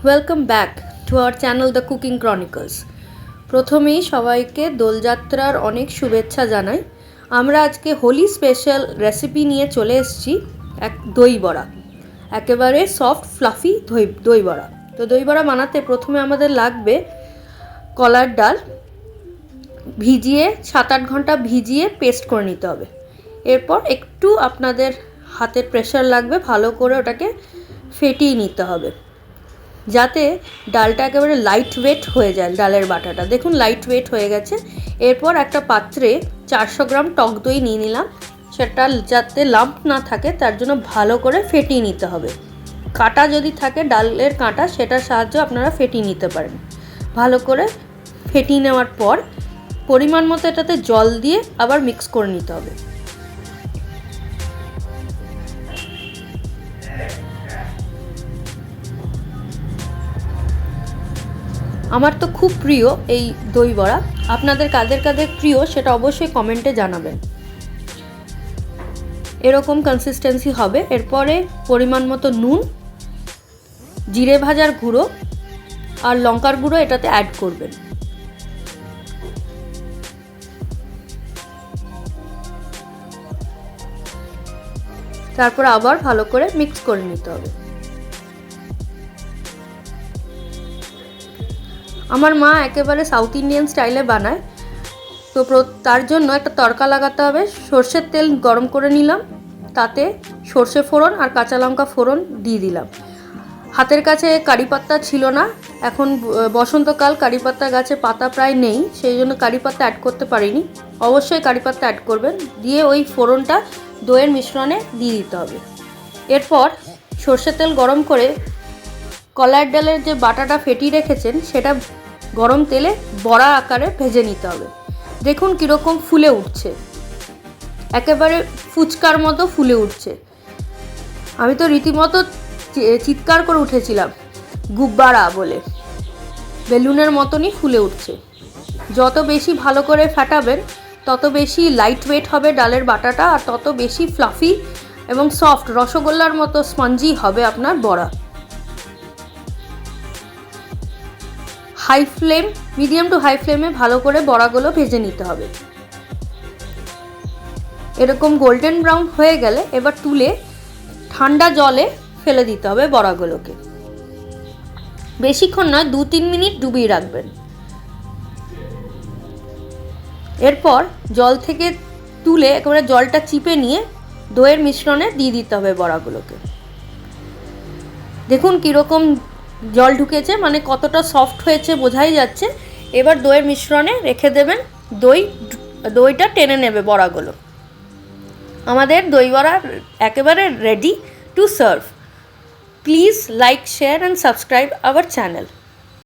Welcome back to our channel the cooking Chronicles. প্রথমেই সবাইকে দোলযাত্রার অনেক শুভেচ্ছা জানাই। আমরা আজকে হোলি স্পেশাল রেসিপি নিয়ে চলে এসেছি, দই বড়া। একেবারে সফট ফ্লাফি দই বড়া। তো দই বড়া বানাতে প্রথমে আমাদের লাগবে কলার ডাল, ভিজিয়ে 7-8 ঘন্টা ভিজিয়ে পেস্ট করে নিতে হবে। এরপর একটু আপনাদের হাতের প্রেশার লাগবে, ভালো করে ওটাকে ফেটিয়ে নিতে হবে যাতে ডালটা একেবারে লাইট ওয়েট হয়ে যায়। ডালের বাটাটা দেখুন লাইট ওয়েট হয়ে গেছে। এরপর একটা পাত্রে 400 গ্রাম টক দই নিয়ে নিলাম। সেটা যাতে লাম্প না থাকে তার জন্য ভালো করে ফেটিয়ে নিতে হবে। কাঁটা যদি থাকে ডালের কাঁটা, সেটার সাহায্যে আপনারা ফেটিয়ে নিতে পারেন। ভালো করে ফেটিয়ে নেওয়ার পর পরিমাণ মতো এটাতে জল দিয়ে আবার মিক্স করে নিতে হবে। আমার তো খুব প্রিয় এই দই বড়া। আপনাদের কাদের কাদের প্রিয় সেটা অবশ্যই কমেন্টে জানাবেন। এরকম কনসিস্টেন্সি হবে। এরপরে পরিমাণ মতো নুন, জিরে ভাজার গুঁড়ো আর লঙ্কার গুঁড়ো এটাতে অ্যাড করবেন। তারপর আবার ভালো করে মিক্স করে নিতে হবে। আমার মা একেবারে সাউথ ইন্ডিয়ান স্টাইলে বানায়। তো তার জন্য একটা তড়কা লাগাতে হবে। সর্ষের তেল গরম করে নিলাম, তাতে সর্ষে ফোড়ন আর কাঁচা লঙ্কা ফোড়ন দিয়ে দিলাম। হাতের কাছে কারি পাতা ছিল না, এখন বসন্তকাল, কারি পাতা গাছে পাতা প্রায় নেই, সেই জন্য কারি পাতা অ্যাড করতে পারিনি। অবশ্যই কারি পাতা অ্যাড করবেন। দিয়ে ওই ফোড়নটা দইয়ের মিশ্রণে দিয়ে দিতে হবে। এরপর সর্ষের তেল গরম করে কলার ডালের যে বাটাটা ফেটিয়ে রেখেছেন সেটা গরম তেলে বড়া আকারে ভেজে নিতে হবে। দেখুন কীরকম ফুলে উঠছে, একেবারে ফুচকার মতো ফুলে উঠছে। আমি তো রীতিমতো চিৎকার করে উঠেছিলাম, গুব্বারা বলে। বেলুনের মতনই ফুলে উঠছে। যত বেশি ভালো করে ফাটাবেন তত বেশি লাইট ওয়েট হবে ডালের বাটাটা, আর তত বেশি ফ্লাফি এবং সফট, রসগোল্লার মতো স্পঞ্জি হবে আপনার বড়া। মিডিয়াম টু হাই ফ্লেমে ভালো করে বড়াগুলো ভেজে নিতে হবে। এরকম গোল্ডেন ব্রাউন হয়ে গেলে এবার তুলে ঠান্ডা জলে ফেলে দিতে হবে বড়াগুলোকে। বেশিক্ষণ নয়, 2-3 মিনিট ডুবিয়ে রাখবেন। এরপর জল থেকে তুলে একেবারে জলটা চিপে নিয়ে দইয়ের মিশ্রণে দিয়ে দিতে হবে বড়াগুলোকে। দেখুন কীরকম জল ঢুকেছে, মানে কতটা সফট হয়েছে বোঝাই যাচ্ছে। এবার দইয়ের মিশ্রণে রেখে দেবেন, দইটা টেনে নেবে বড়াগুলো। আমাদের দই বড়া একেবারে ready to serve. Please like, share and subscribe our channel.